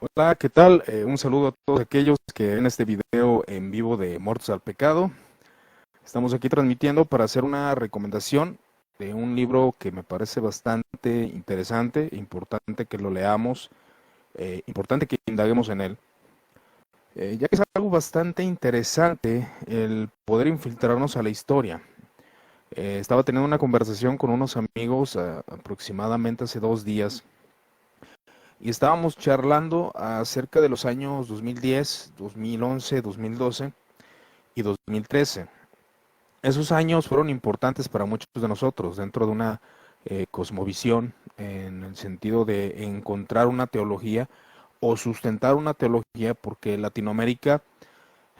Hola, ¿qué tal? Un saludo a todos aquellos que ven este video en vivo de Muertos al Pecado. Estamos aquí transmitiendo para hacer una recomendación de un libro que me parece bastante interesante, importante que lo leamos, importante que indaguemos en él, ya que es algo bastante interesante el poder infiltrarnos a la historia. Estaba teniendo una conversación con unos amigos aproximadamente hace 2 días y estábamos charlando acerca de los años 2010, 2011, 2012 y 2013. Esos años fueron importantes para muchos de nosotros dentro de una cosmovisión en el sentido de encontrar una teología o sustentar una teología, porque Latinoamérica,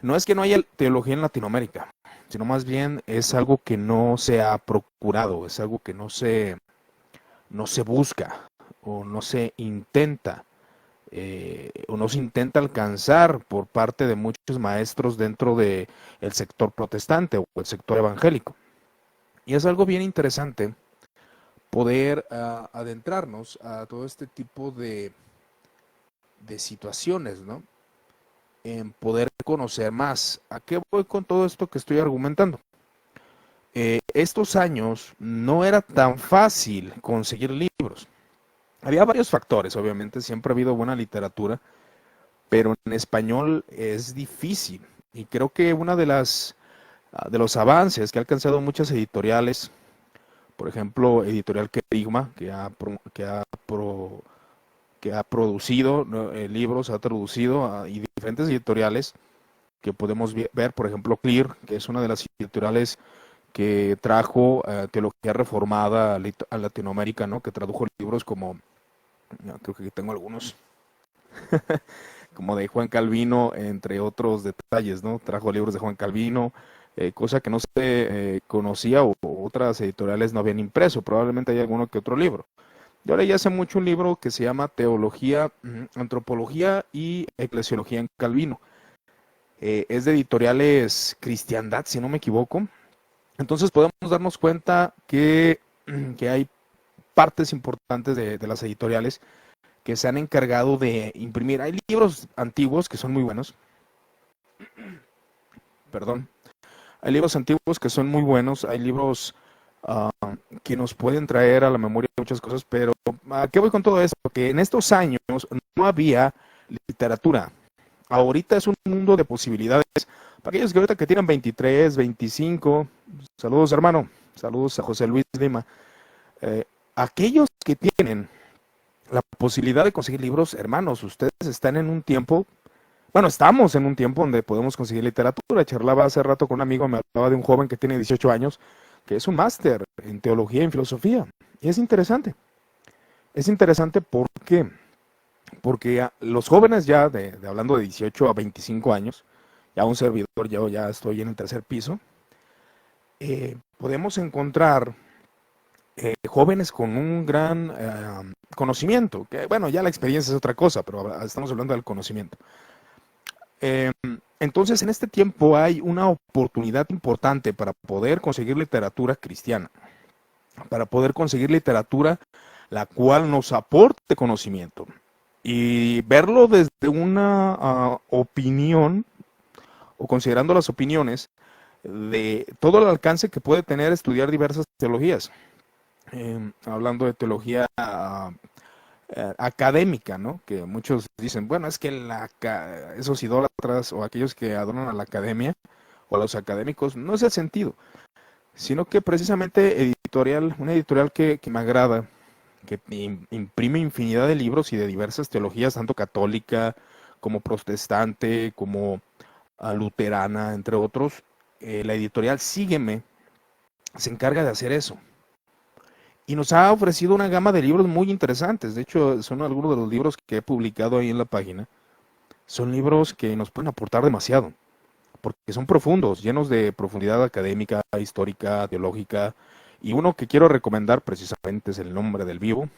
no es que no haya teología en Latinoamérica, sino más bien es algo que no se ha procurado, es algo que no se busca o no se intenta o no se intenta alcanzar por parte de muchos maestros dentro del sector protestante o el sector evangélico. Y es algo bien interesante poder adentrarnos a todo este tipo de situaciones, ¿no? En poder conocer más. ¿A qué voy con todo esto que estoy argumentando? Estos años no era tan fácil conseguir libros. Había varios factores, obviamente, siempre ha habido buena literatura, pero en español es difícil. Y creo que una de los avances que ha alcanzado muchas editoriales, por ejemplo, Editorial Querigma, que ha producido, ¿no?, libros, ha traducido, y diferentes editoriales que podemos ver, por ejemplo, Clear, que es una de las editoriales que trajo teología reformada a Latinoamérica, ¿no? Que tradujo libros como, no, creo que aquí tengo algunos, como de Juan Calvino, entre otros detalles, ¿no? Trajo libros de Juan Calvino, cosa que no se conocía o otras editoriales no habían impreso, probablemente hay alguno que otro libro. Yo leí hace mucho un libro que se llama Teología, Antropología y Eclesiología en Calvino. Es de editoriales Cristiandad, si no me equivoco. Entonces podemos darnos cuenta que hay partes importantes de las editoriales que se han encargado de imprimir. Hay libros antiguos que son muy buenos, perdón. Hay libros antiguos que son muy buenos, hay libros uh, que nos pueden traer a la memoria muchas cosas, pero ¿a qué voy con todo esto? Que en estos años no había literatura. Ahorita es un mundo de posibilidades. Para aquellos que ahorita que tienen 23, 25, saludos hermano, saludos a José Luis Lima. Eh, Aquellos que tienen la posibilidad de conseguir libros, hermanos, ustedes están en un tiempo, bueno, estamos en un tiempo donde podemos conseguir literatura. Charlaba hace rato con un amigo, me hablaba de un joven que tiene 18 años, que es un máster en teología y en filosofía. Y es interesante. Es interesante porque los jóvenes ya, hablando de 18 a 25 años, ya un servidor, yo ya estoy en el tercer piso, podemos encontrar jóvenes con un gran conocimiento, que bueno, ya la experiencia es otra cosa, pero estamos hablando del conocimiento. Eh, entonces, en este tiempo hay una oportunidad importante para poder conseguir literatura cristiana, para poder conseguir literatura la cual nos aporte conocimiento y verlo desde una opinión o considerando las opiniones de todo el alcance que puede tener estudiar diversas teologías. Hablando de teología académica, ¿no? Que muchos dicen, bueno, es que esos idólatras o aquellos que adoran a la academia o a los académicos, no es el sentido, sino que precisamente una editorial que me agrada, que imprime infinidad de libros y de diversas teologías, tanto católica como protestante, como luterana, entre otros. La editorial Sígueme se encarga de hacer eso. Y nos ha ofrecido una gama de libros muy interesantes. De hecho, son algunos de los libros que he publicado ahí en la página. Son libros que nos pueden aportar demasiado, porque son profundos, llenos de profundidad académica, histórica, teológica. Y uno que quiero recomendar precisamente es El nombre del vivo.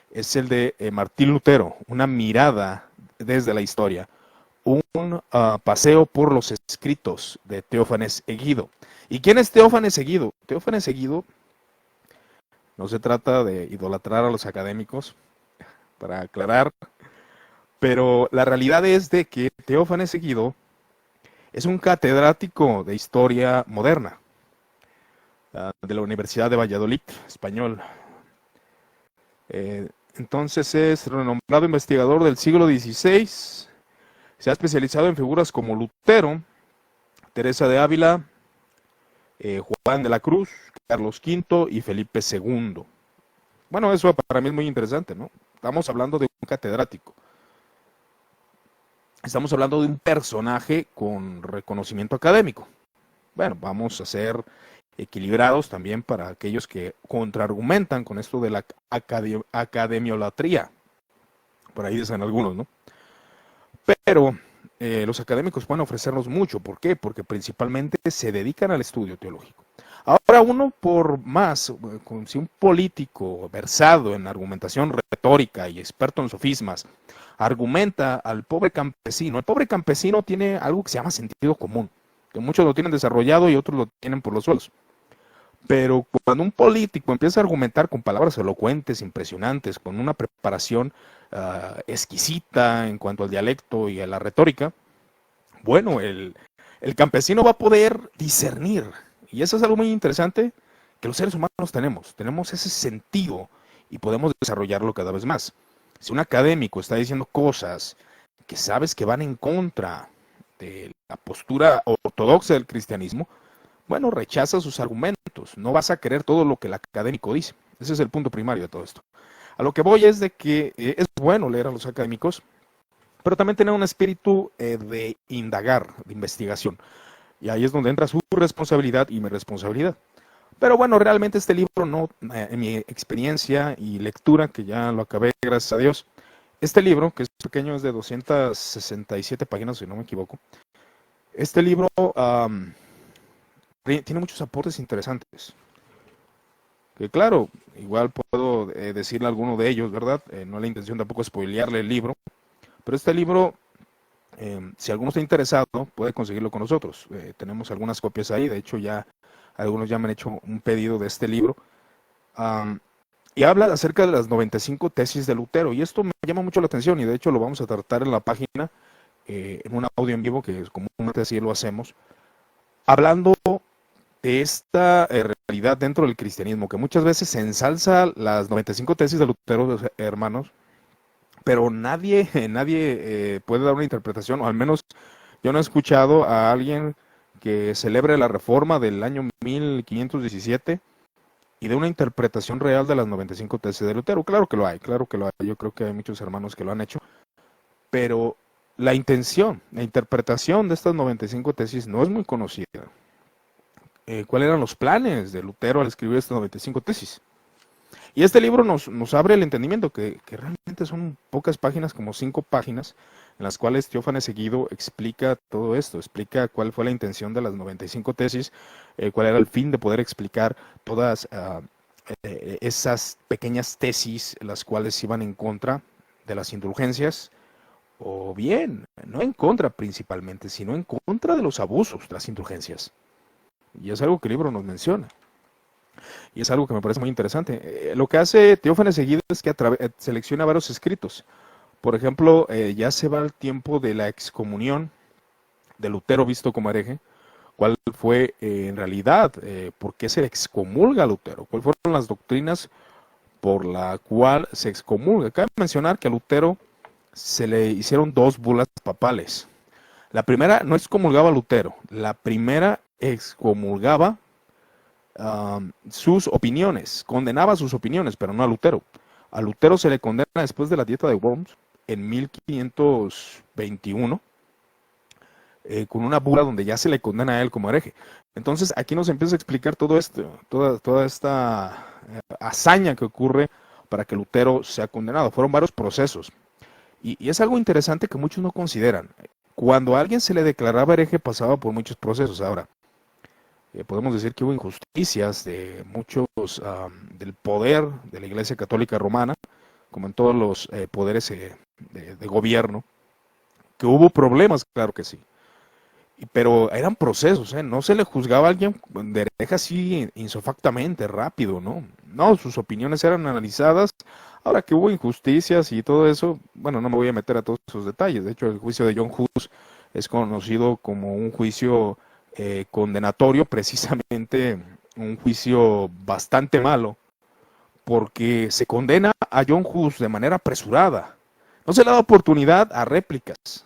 Es el de Martín Lutero, una mirada desde la historia. Un paseo por los escritos de Teófanes Egido. ¿Y quién es Teófanes Egido? Teófanes Egido, no se trata de idolatrar a los académicos, para aclarar, Pero la realidad es de que Teófanes Seguido es un catedrático de historia moderna de la Universidad de Valladolid, español. Entonces es renombrado investigador del siglo XVI. Se ha especializado en figuras como Lutero, Teresa de Ávila, Juan de la Cruz, Carlos V y Felipe II. Bueno, eso para mí es muy interesante, ¿no? Estamos hablando de un catedrático. Estamos hablando de un personaje con reconocimiento académico. Bueno, vamos a ser equilibrados también para aquellos que contraargumentan con esto de la academiolatría. Por ahí dicen algunos, ¿no? Pero los académicos pueden ofrecernos mucho. ¿Por qué? Porque principalmente se dedican al estudio teológico. Ahora uno por más, si un político versado en argumentación retórica y experto en sofismas, argumenta al pobre campesino, el pobre campesino tiene algo que se llama sentido común, que muchos lo tienen desarrollado y otros lo tienen por los suelos. Pero cuando un político empieza a argumentar con palabras elocuentes, impresionantes, con una preparación exquisita en cuanto al dialecto y a la retórica, bueno, el campesino va a poder discernir. Y eso es algo muy interesante que los seres humanos tenemos ese sentido y podemos desarrollarlo cada vez más. Si un académico está diciendo cosas que sabes que van en contra de la postura ortodoxa del cristianismo, bueno, rechaza sus argumentos, no vas a creer todo lo que el académico dice. Ese es el punto primario de todo esto. A lo que voy es de que es bueno leer a los académicos, pero también tener un espíritu de indagar, de investigación. Y ahí es donde entra su responsabilidad y mi responsabilidad. Pero bueno, realmente este libro no, en mi experiencia y lectura, que ya lo acabé, gracias a Dios, este libro, que es pequeño, es de 267 páginas, si no me equivoco. Este libro tiene muchos aportes interesantes. Que claro, igual puedo decirle alguno de ellos, ¿verdad? No es la intención tampoco spoilearle el libro, pero este libro, si alguno está interesado, puede conseguirlo con nosotros. Tenemos algunas copias ahí, de hecho ya algunos ya me han hecho un pedido de este libro. Y habla acerca de las 95 tesis de Lutero, y esto me llama mucho la atención, y de hecho lo vamos a tratar en la página, en un audio en vivo, que comúnmente así lo hacemos, hablando de esta realidad dentro del cristianismo, que muchas veces se ensalza las 95 tesis de Lutero, hermanos, pero nadie puede dar una interpretación, o al menos yo no he escuchado a alguien que celebre la reforma del año 1517 y de una interpretación real de las 95 tesis de Lutero. Claro que lo hay, yo creo que hay muchos hermanos que lo han hecho, pero la intención, la interpretación de estas 95 tesis no es muy conocida. ¿Cuáles eran los planes de Lutero al escribir estas 95 tesis? Y este libro nos abre el entendimiento, que realmente son pocas páginas, como 5 páginas, en las cuales Teófanes Seguido explica todo esto, explica cuál fue la intención de las 95 tesis, cuál era el fin de poder explicar todas esas pequeñas tesis, las cuales iban en contra de las indulgencias, o bien, no en contra principalmente, sino en contra de los abusos de las indulgencias. Y es algo que el libro nos menciona. Y es algo que me parece muy interesante. Lo que hace Teófanes Seguido es que selecciona varios escritos. Por ejemplo, ya se va el tiempo de la excomunión de Lutero visto como hereje. ¿Cuál fue en realidad, por qué se excomulga a Lutero? ¿Cuáles fueron las doctrinas por la cual se excomulga? Cabe mencionar que a Lutero se le hicieron 2 bulas papales. La primera no excomulgaba a Lutero, la primera excomulgaba sus opiniones, condenaba sus opiniones, pero no a Lutero. A Lutero se le condena después de la dieta de Worms en 1521, con una bula donde ya se le condena a él como hereje. Entonces aquí nos empieza a explicar todo esto, toda esta hazaña que ocurre para que Lutero sea condenado. Fueron varios procesos. Y es algo interesante que muchos no consideran. Cuando a alguien se le declaraba hereje pasaba por muchos procesos. Ahora, podemos decir que hubo injusticias de muchos del poder de la Iglesia Católica Romana, como en todos los poderes de gobierno, que hubo problemas, claro que sí. Pero eran procesos, no se le juzgaba a alguien de hereje así insofactamente, rápido, ¿no? No, sus opiniones eran analizadas Ahora que hubo injusticias y todo eso, bueno, no me voy a meter a todos esos detalles. De hecho, el juicio de John Hus es conocido como un juicio condenatorio, precisamente un juicio bastante malo, porque se condena a John Hus de manera apresurada. No se le da oportunidad a réplicas.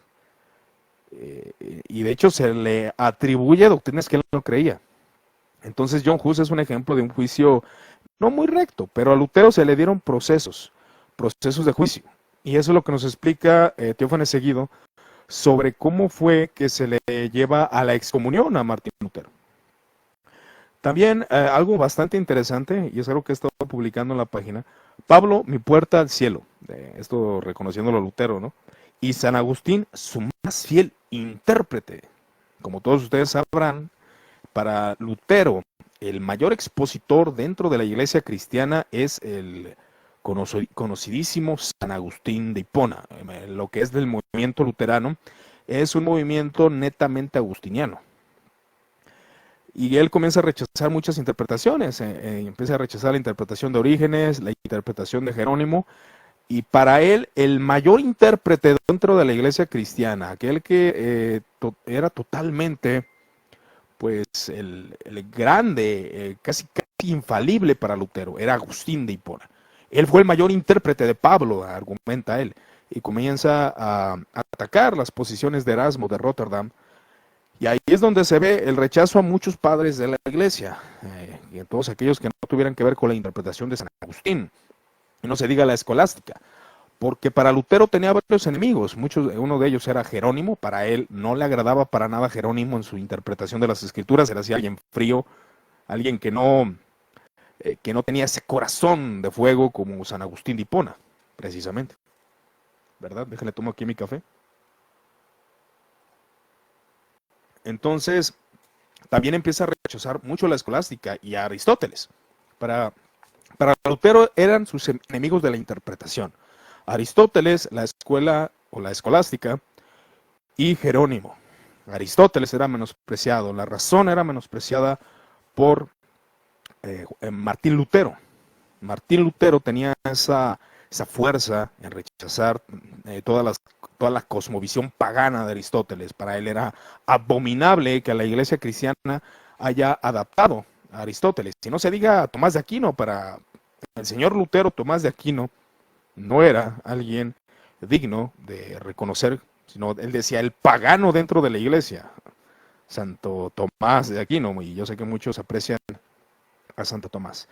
Y de hecho se le atribuye doctrinas que él no creía. Entonces John Hus es un ejemplo de un juicio no muy recto, pero a Lutero se le dieron procesos de juicio. Y eso es lo que nos explica Teófanes Seguido sobre cómo fue que se le lleva a la excomunión a Martín Lutero. También algo bastante interesante, y es algo que he estado publicando en la página, Pablo, mi puerta al cielo, esto reconociéndolo a Lutero, ¿no? Y San Agustín, su más fiel intérprete. Como todos ustedes sabrán, para Lutero, el mayor expositor dentro de la iglesia cristiana es el conocidísimo San Agustín de Hipona. Lo que es del movimiento luterano es un movimiento netamente agustiniano. Y él comienza a rechazar muchas interpretaciones, empieza a rechazar la interpretación de Orígenes, la interpretación de Jerónimo, y para él el mayor intérprete dentro de la iglesia cristiana, aquel que era totalmente pues el grande, casi infalible para Lutero, era Agustín de Hipona. Él fue el mayor intérprete de Pablo, argumenta él, y comienza a atacar las posiciones de Erasmo de Rotterdam. Y ahí es donde se ve el rechazo a muchos padres de la iglesia, y a todos aquellos que no tuvieran que ver con la interpretación de San Agustín, y no se diga la escolástica, porque para Lutero tenía varios enemigos, uno de ellos era Jerónimo. Para él no le agradaba para nada Jerónimo en su interpretación de las escrituras, era así alguien frío, alguien que no tenía ese corazón de fuego como San Agustín de Hipona, precisamente. ¿Verdad? Déjenle tomo aquí mi café. Entonces, también empieza a rechazar mucho la escolástica y a Aristóteles. Para Lutero eran sus enemigos de la interpretación. Aristóteles, la escuela o la escolástica, y Jerónimo. Aristóteles era menospreciado, la razón era menospreciada por Martín Lutero. Martín Lutero tenía esa fuerza en rechazar toda la cosmovisión pagana de Aristóteles. Para él era abominable que la iglesia cristiana haya adaptado a Aristóteles. Si no se diga Tomás de Aquino, para el señor Lutero, Tomás de Aquino no era alguien digno de reconocer, sino él decía el pagano dentro de la iglesia, Santo Tomás de Aquino, y yo sé que muchos aprecian a Santo Tomás.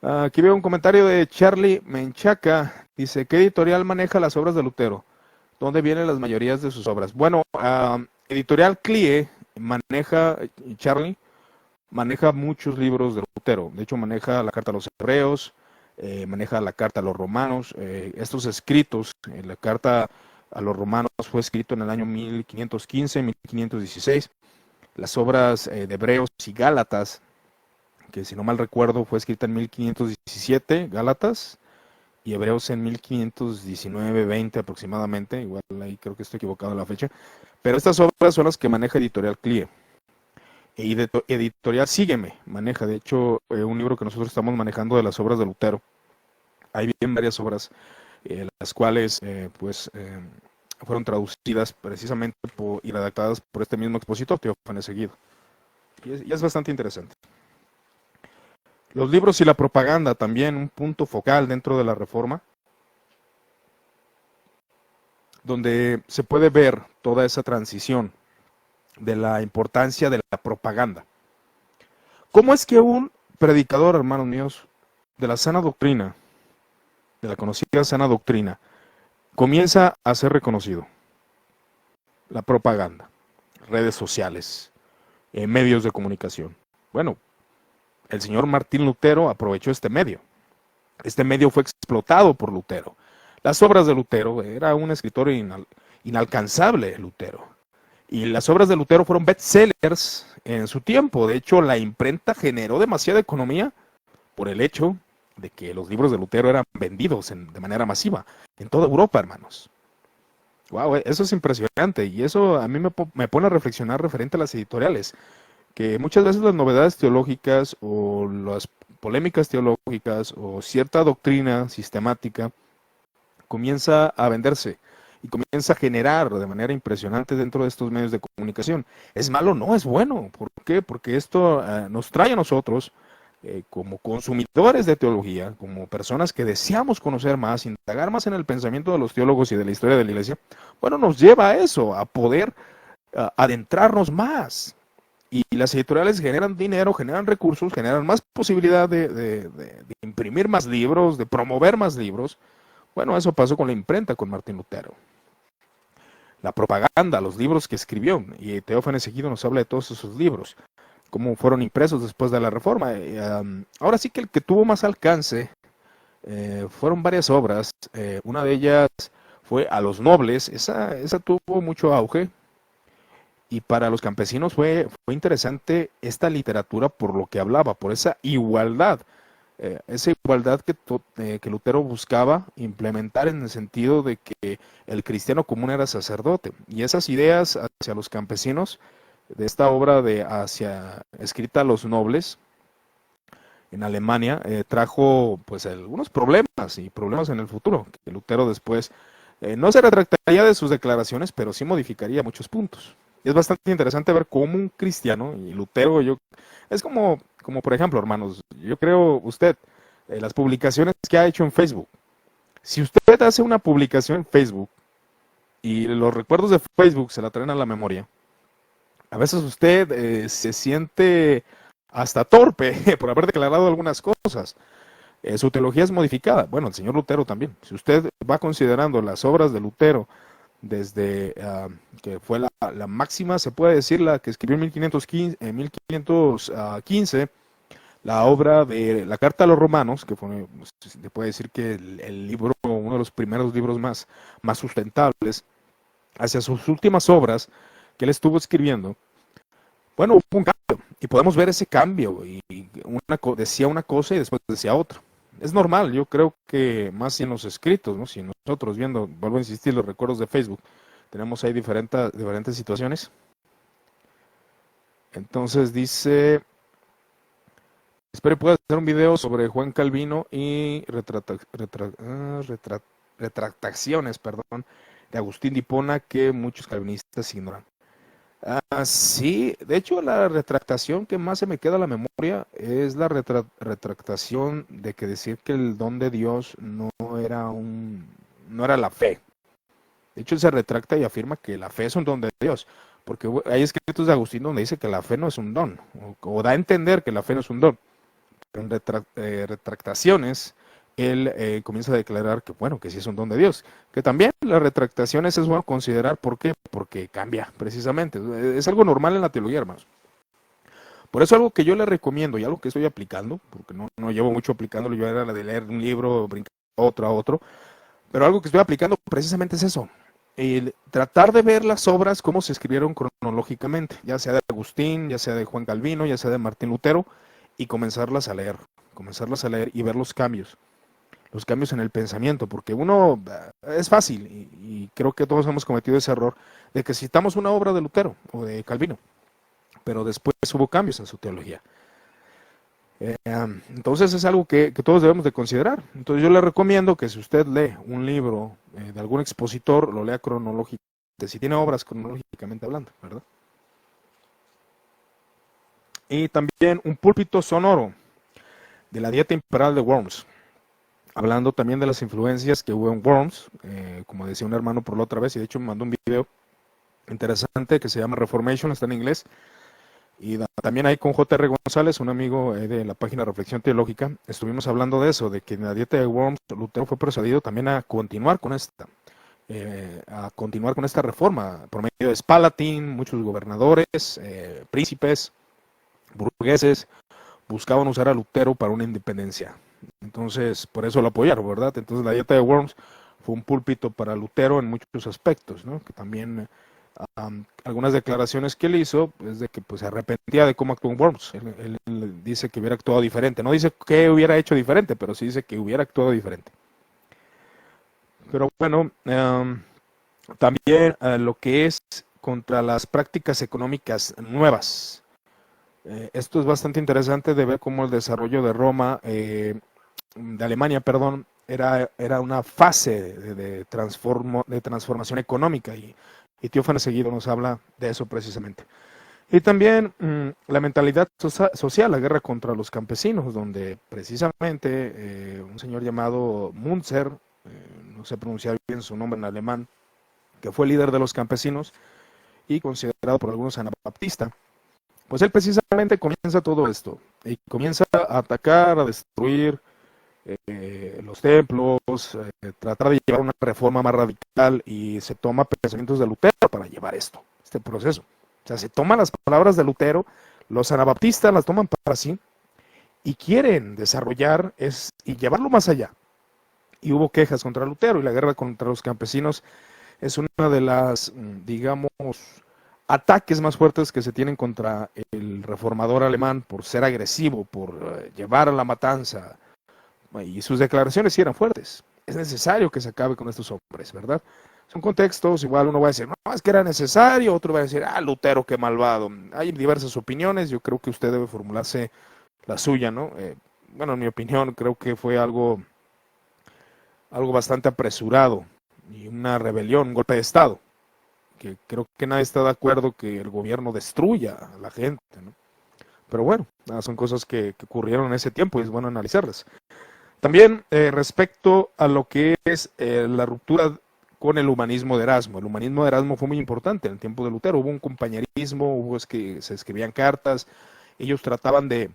Aquí veo un comentario de Charlie Menchaca, dice, ¿qué editorial maneja las obras de Lutero? ¿Dónde vienen las mayorías de sus obras? Bueno, editorial CLIE Charlie maneja muchos libros de Lutero. De hecho, maneja la Carta a los Hebreos, maneja la Carta a los Romanos. Estos escritos, la Carta a los Romanos fue escrito en el año 1515, 1516. Las obras de Hebreos y Gálatas, que si no mal recuerdo fue escrita en 1517, Gálatas, y Hebreos en 1519-20 aproximadamente. Igual ahí creo que estoy equivocado en la fecha. Pero estas obras son las que maneja Editorial CLIE. Editorial Sígueme maneja, de hecho, un libro que nosotros estamos manejando de las obras de Lutero. Hay bien varias obras, las cuales fueron traducidas precisamente y redactadas por este mismo expositor, Teófanes Seguido. Y es bastante interesante. Los libros y la propaganda también, un punto focal dentro de la Reforma, donde se puede ver toda esa transición de la importancia de la propaganda. ¿Cómo es que un predicador, hermanos míos, de la sana doctrina, de la conocida sana doctrina, comienza a ser reconocido? La propaganda, redes sociales, medios de comunicación. Bueno, el señor Martín Lutero aprovechó este medio. Este medio fue explotado por Lutero. Las obras de Lutero, era un escritor inalcanzable, Lutero. Y las obras de Lutero fueron bestsellers en su tiempo. De hecho, la imprenta generó demasiada economía por el hecho de que los libros de Lutero eran vendidos de manera masiva en toda Europa, hermanos. Wow, eso es impresionante. Y eso a mí me pone a reflexionar referente a las editoriales, que muchas veces las novedades teológicas o las polémicas teológicas o cierta doctrina sistemática comienza a venderse y comienza a generar de manera impresionante dentro de estos medios de comunicación. ¿Es malo? No, es bueno. ¿Por qué? Porque esto nos trae a nosotros, como consumidores de teología, como personas que deseamos conocer más, indagar más en el pensamiento de los teólogos y de la historia de la iglesia, bueno, nos lleva a eso, a poder adentrarnos más. Y las editoriales generan dinero, generan recursos, generan más posibilidad de imprimir más libros, de promover más libros. Bueno, eso pasó con la imprenta, con Martín Lutero. La propaganda, los libros que escribió, y Teófanes Egidio nos habla de todos esos libros, cómo fueron impresos después de la Reforma. Ahora sí que el que tuvo más alcance fueron varias obras. Una de ellas fue A los Nobles, esa tuvo mucho auge, y para los campesinos fue interesante esta literatura por lo que hablaba, por esa igualdad que Lutero buscaba implementar en el sentido de que el cristiano común era sacerdote. Y esas ideas hacia los campesinos, de esta obra escrita a los nobles en Alemania, trajo pues algunos problemas y problemas en el futuro, que Lutero después no se retractaría de sus declaraciones, pero sí modificaría muchos puntos. Es bastante interesante ver cómo un cristiano, y Lutero, es como por ejemplo, hermanos, yo creo usted, las publicaciones que ha hecho en Facebook. Si usted hace una publicación en Facebook y los recuerdos de Facebook se la traen a la memoria, a veces usted se siente hasta torpe por haber declarado algunas cosas. Su teología es modificada. Bueno, el señor Lutero también. Si usted va considerando las obras de Lutero desde que fue la máxima, se puede decir, la que escribió en 1515, la obra de la Carta a los Romanos, que se puede decir que el libro, uno de los primeros libros más sustentables, hacia sus últimas obras que él estuvo escribiendo, bueno, hubo un cambio, y podemos ver ese cambio, y decía una cosa y después decía otra. Es normal, yo creo que más en los escritos, ¿no? Si nosotros viendo, vuelvo a insistir, los recuerdos de Facebook, tenemos ahí diferentes situaciones. Entonces dice, espero pueda hacer un video sobre Juan Calvino y retractaciones, de Agustín de Hipona que muchos calvinistas ignoran. Sí, de hecho la retractación que más se me queda a la memoria es la retractación de que decir que el don de Dios no era la fe. De hecho él se retracta y afirma que la fe es un don de Dios, porque hay escritos de Agustín donde dice que la fe no es un don, o da a entender que la fe no es un don. En retractaciones él comienza a declarar que bueno, que sí es un don de Dios, que también las retractaciones es bueno considerar. ¿Por qué? Porque cambia, precisamente, es algo normal en la teología, hermanos. Por eso algo que yo le recomiendo y algo que estoy aplicando, porque no llevo mucho aplicándolo, yo era la de leer un libro, brincar a otro, pero algo que estoy aplicando precisamente es eso, el tratar de ver las obras cómo se escribieron cronológicamente, ya sea de Agustín, ya sea de Juan Calvino, ya sea de Martín Lutero, y comenzarlas a leer y ver los cambios en el pensamiento, porque uno es fácil, y creo que todos hemos cometido ese error, de que citamos una obra de Lutero o de Calvino, pero después hubo cambios en su teología. Entonces es algo que todos debemos de considerar. Entonces yo le recomiendo que si usted lee un libro de algún expositor, lo lea cronológicamente, si tiene obras cronológicamente hablando, ¿verdad? Y también un púlpito sonoro de la dieta imperial de Worms, hablando también de las influencias que hubo en Worms, como decía un hermano por la otra vez, y de hecho me mandó un video interesante que se llama Reformation, está en inglés, y también ahí con J.R. González, un amigo de la página Reflexión Teológica, estuvimos hablando de eso, de que en la dieta de Worms Lutero fue persuadido también a continuar con esta reforma por medio de Spalatin. Muchos gobernadores, príncipes, burgueses buscaban usar a Lutero para una independencia. Entonces, por eso lo apoyaron, ¿verdad? Entonces, la dieta de Worms fue un púlpito para Lutero en muchos aspectos, ¿no? Que también algunas declaraciones que él hizo es de que pues se arrepentía de cómo actuó en Worms. Él dice que hubiera actuado diferente. No dice que hubiera hecho diferente, pero sí dice que hubiera actuado diferente. Pero bueno, también lo que es contra las prácticas económicas nuevas. Esto es bastante interesante de ver cómo el desarrollo de Roma, de Alemania, perdón, era una fase de transformación económica y Teófanes Seguido nos habla de eso precisamente. Y también la mentalidad social, la guerra contra los campesinos, donde precisamente un señor llamado Munzer, no sé pronunciar bien su nombre en alemán, que fue líder de los campesinos y considerado por algunos anabaptista, pues él precisamente comienza todo esto y comienza a atacar, a destruir los templos, tratar de llevar una reforma más radical y se toma pensamientos de Lutero para llevar este proceso. O sea, se toman las palabras de Lutero, los anabaptistas las toman para sí y quieren desarrollar y llevarlo más allá. Y hubo quejas contra Lutero y la guerra contra los campesinos es una de las, digamos, ataques más fuertes que se tienen contra el reformador alemán por ser agresivo, por llevar a la matanza. Y sus declaraciones sí eran fuertes. Es necesario que se acabe con estos hombres, ¿verdad? Son contextos, igual uno va a decir, no, es que era necesario, otro va a decir, Lutero, qué malvado. Hay diversas opiniones, yo creo que usted debe formularse la suya, ¿no? Bueno, en mi opinión, creo que fue algo bastante apresurado y una rebelión, un golpe de Estado, que creo que nadie está de acuerdo que el gobierno destruya a la gente, ¿no? Pero bueno, son cosas que ocurrieron en ese tiempo y es bueno analizarlas. También respecto a lo que es la ruptura con el humanismo de Erasmo. El humanismo de Erasmo fue muy importante en el tiempo de Lutero. Hubo un compañerismo, se escribían cartas, ellos trataban de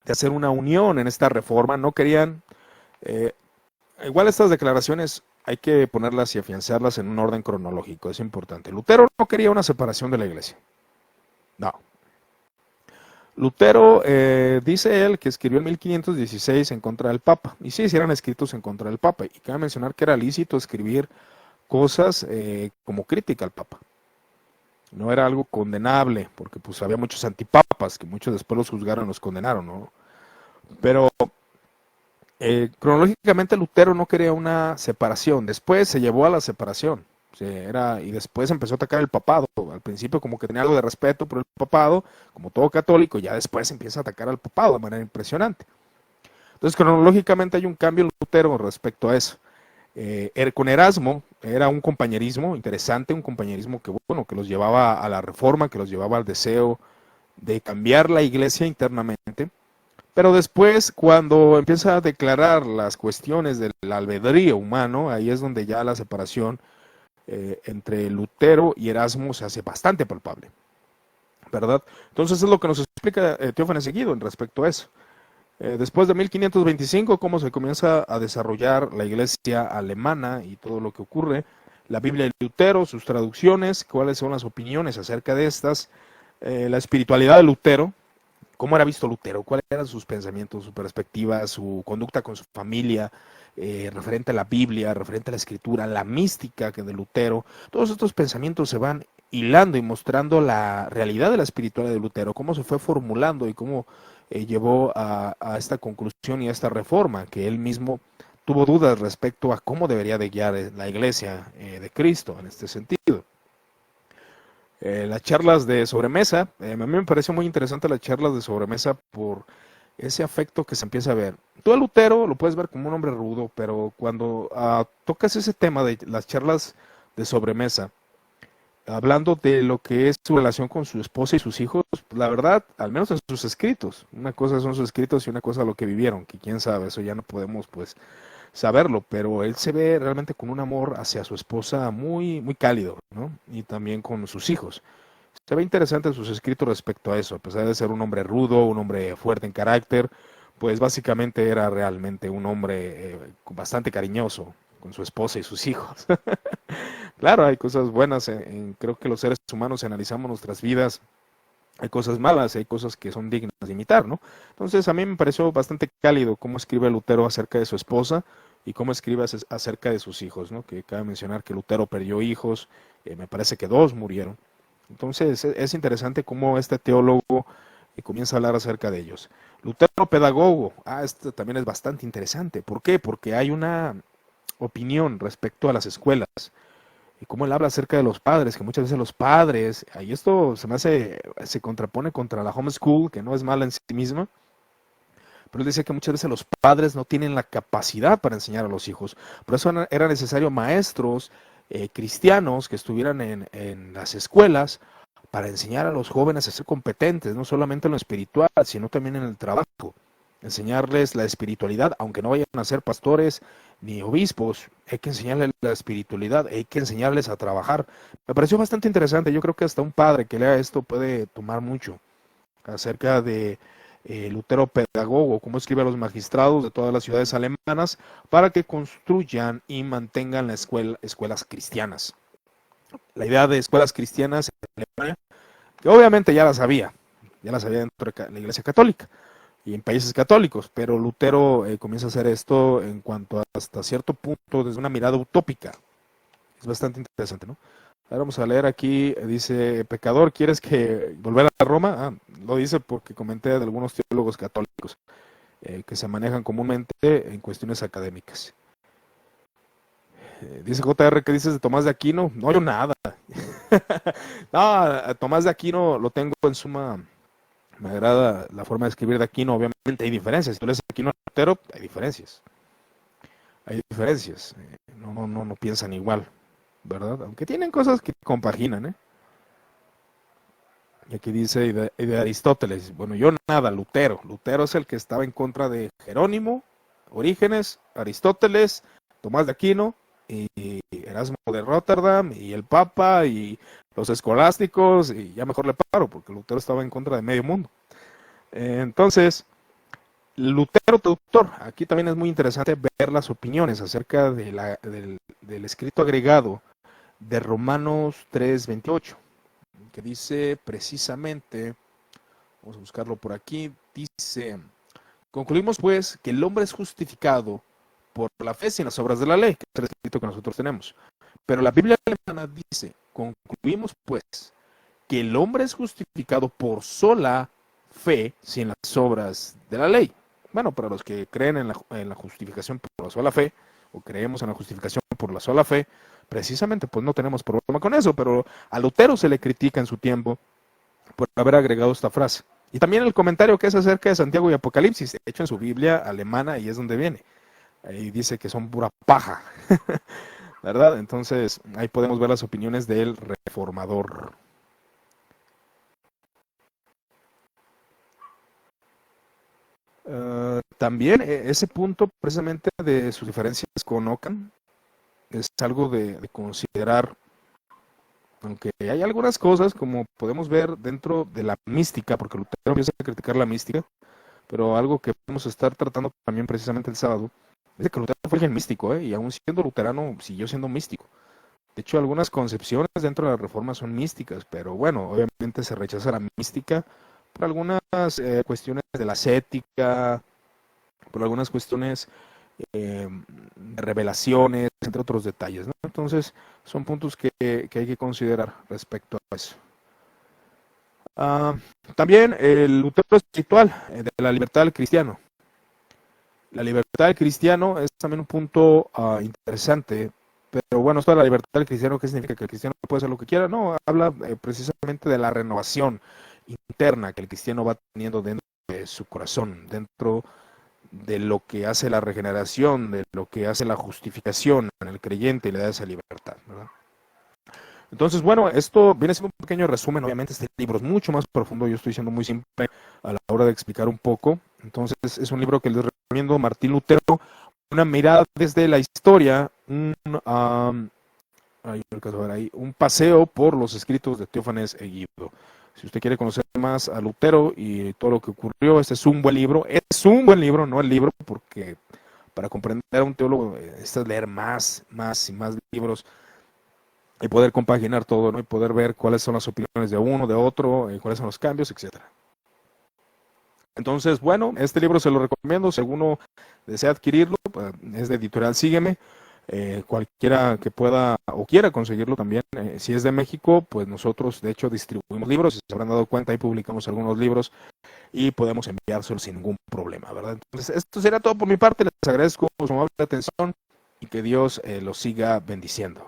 hacer una unión en esta reforma, no querían, igual estas declaraciones hay que ponerlas y afianzarlas en un orden cronológico, es importante. Lutero no quería una separación de la iglesia, no. Lutero, dice él que escribió en 1516 en contra del Papa, y sí, eran escritos en contra del Papa, y cabe mencionar que era lícito escribir cosas como crítica al Papa. No era algo condenable, porque pues había muchos antipapas, que muchos después los juzgaron y los condenaron, ¿no? Pero cronológicamente Lutero no quería una separación, después se llevó a la separación, y después empezó a atacar el papado. Al principio como que tenía algo de respeto por el papado, como todo católico, ya después empieza a atacar al papado de manera impresionante. Entonces cronológicamente hay un cambio en Lutero respecto a eso. Con Erasmo era un compañerismo interesante, un compañerismo que, bueno, que los llevaba a la reforma, que los llevaba al deseo de cambiar la iglesia internamente. Pero después, cuando empieza a declarar las cuestiones del albedrío humano, ahí es donde ya la separación entre Lutero y Erasmo se hace bastante palpable, ¿verdad? Entonces es lo que nos explica Teófanes Seguido en respecto a eso. Después de 1525, cómo se comienza a desarrollar la iglesia alemana y todo lo que ocurre, la Biblia de Lutero, sus traducciones, cuáles son las opiniones acerca de estas, la espiritualidad de Lutero, cómo era visto Lutero, cuáles eran sus pensamientos, su perspectiva, su conducta con su familia, referente a la Biblia, referente a la escritura, la mística que de Lutero. Todos estos pensamientos se van hilando y mostrando la realidad de la espiritualidad de Lutero, cómo se fue formulando y cómo llevó a esta conclusión y a esta reforma, que él mismo tuvo dudas respecto a cómo debería de guiar la iglesia de Cristo en este sentido. Las charlas de sobremesa, a mí me pareció muy interesante las charlas de sobremesa por ese afecto que se empieza a ver. Tú a Lutero lo puedes ver como un hombre rudo, pero cuando tocas ese tema de las charlas de sobremesa, hablando de lo que es su relación con su esposa y sus hijos, la verdad, al menos en sus escritos, una cosa son sus escritos y una cosa lo que vivieron, que quién sabe, eso ya no podemos pues saberlo, pero él se ve realmente con un amor hacia su esposa muy, muy cálido, ¿no? Y también con sus hijos. Se ve interesante sus escritos respecto a eso, a pesar de ser un hombre rudo, un hombre fuerte en carácter, pues básicamente era realmente un hombre bastante cariñoso con su esposa y sus hijos. Claro, hay cosas buenas, creo que los seres humanos, si analizamos nuestras vidas, hay cosas malas, hay cosas que son dignas de imitar, ¿no? Entonces a mí me pareció bastante cálido cómo escribe Lutero acerca de su esposa y cómo escribe acerca de sus hijos, ¿no? Que cabe mencionar que Lutero perdió hijos, me parece que 2 murieron. Entonces es interesante cómo este teólogo comienza a hablar acerca de ellos. Lutero pedagogo, esto también es bastante interesante. ¿Por qué? Porque hay una opinión respecto a las escuelas. y cómo él habla acerca de los padres, que muchas veces los padres, y esto se contrapone contra la homeschool, que no es mala en sí misma, pero él decía que muchas veces los padres no tienen la capacidad para enseñar a los hijos. Por eso era necesario maestros cristianos que estuvieran en las escuelas para enseñar a los jóvenes a ser competentes, no solamente en lo espiritual, sino también en el trabajo. Enseñarles la espiritualidad, aunque no vayan a ser pastores ni obispos, hay que enseñarles la espiritualidad, hay que enseñarles a trabajar. Me pareció bastante interesante, yo creo que hasta un padre que lea esto puede tomar mucho acerca de Lutero pedagogo, cómo escribe a los magistrados de todas las ciudades alemanas para que construyan y mantengan escuelas cristianas. La idea de escuelas cristianas en Alemania, que obviamente ya la sabía dentro de la Iglesia Católica y en países católicos, pero Lutero comienza a hacer esto en cuanto a hasta cierto punto desde una mirada utópica. Es bastante interesante, ¿no? Ahora vamos a leer aquí, dice, pecador, ¿quieres que volver a Roma? Lo dice porque comenté de algunos teólogos católicos que se manejan comúnmente en cuestiones académicas. Dice JR, ¿qué dices de Tomás de Aquino? No, yo nada. No, a Tomás de Aquino lo tengo en suma, me agrada la forma de escribir de Aquino, obviamente hay diferencias. Si tú lees Aquino a Lutero, hay diferencias. No piensan igual, ¿verdad? Aunque tienen cosas que compaginan, ¿eh? Y aquí dice de Aristóteles, bueno, yo nada, Lutero es el que estaba en contra de Jerónimo, Orígenes, Aristóteles, Tomás de Aquino, y Erasmo de Rotterdam, y el Papa, y los escolásticos, y ya mejor le paro, porque Lutero estaba en contra de medio mundo. Entonces, Lutero traductor, aquí también es muy interesante ver las opiniones acerca del escrito agregado de Romanos 3:28, que dice precisamente, vamos a buscarlo por aquí, dice, concluimos pues que el hombre es justificado por la fe sin las obras de la ley, que es el escrito que nosotros tenemos. Pero la Biblia alemana dice, concluimos pues que el hombre es justificado por sola fe sin las obras de la ley. Bueno, para los que creen en la justificación por la sola fe, o creemos en la justificación por la sola fe, precisamente pues no tenemos problema con eso, pero a Lutero se le critica en su tiempo por haber agregado esta frase. Y también el comentario que es acerca de Santiago y Apocalipsis, hecho en su Biblia alemana, y es donde viene. Ahí dice que son pura paja, ¿verdad? Entonces ahí podemos ver las opiniones del reformador. También ese punto precisamente de sus diferencias con Ockham es algo de considerar, aunque hay algunas cosas como podemos ver dentro de la mística, porque Lutero empieza a criticar la mística, pero algo que vamos a estar tratando también precisamente el sábado, es que Lutero fue el místico, y aún siendo luterano siguió siendo místico. De hecho, algunas concepciones dentro de la Reforma son místicas, pero bueno, obviamente se rechaza la mística por algunas cuestiones de la ascética, por algunas cuestiones de revelaciones, entre otros detalles, ¿no? Entonces, son puntos que hay que considerar respecto a eso. También el Lutero espiritual de la libertad del cristiano. La libertad del cristiano es también un punto interesante, pero bueno, esto de la libertad del cristiano, ¿qué significa? ¿Que el cristiano puede hacer lo que quiera? No, habla precisamente de la renovación interna que el cristiano va teniendo dentro de su corazón, dentro de lo que hace la regeneración, de lo que hace la justificación en el creyente y le da esa libertad, ¿verdad? Entonces, bueno, esto viene siendo un pequeño resumen. Obviamente este libro es mucho más profundo, yo estoy siendo muy simple a la hora de explicar un poco. Entonces es un libro que les recomiendo, Martín Lutero, una mirada desde la historia, un paseo por los escritos de Teófanes e Guido. Si usted quiere conocer más a Lutero y todo lo que ocurrió, este es un buen libro. Es un buen libro, no el libro, porque para comprender a un teólogo es leer más y más libros y poder compaginar todo, ¿no? Y poder ver cuáles son las opiniones de uno, de otro, cuáles son los cambios, etcétera. Entonces, bueno, este libro se lo recomiendo. Si alguno desea adquirirlo, es de Editorial Sígueme. Cualquiera que pueda o quiera conseguirlo también, si es de México, pues nosotros de hecho distribuimos libros, si se habrán dado cuenta, ahí publicamos algunos libros y podemos enviárselos sin ningún problema, ¿verdad? Entonces, esto será todo por mi parte. Les agradezco su amable atención y que Dios los siga bendiciendo.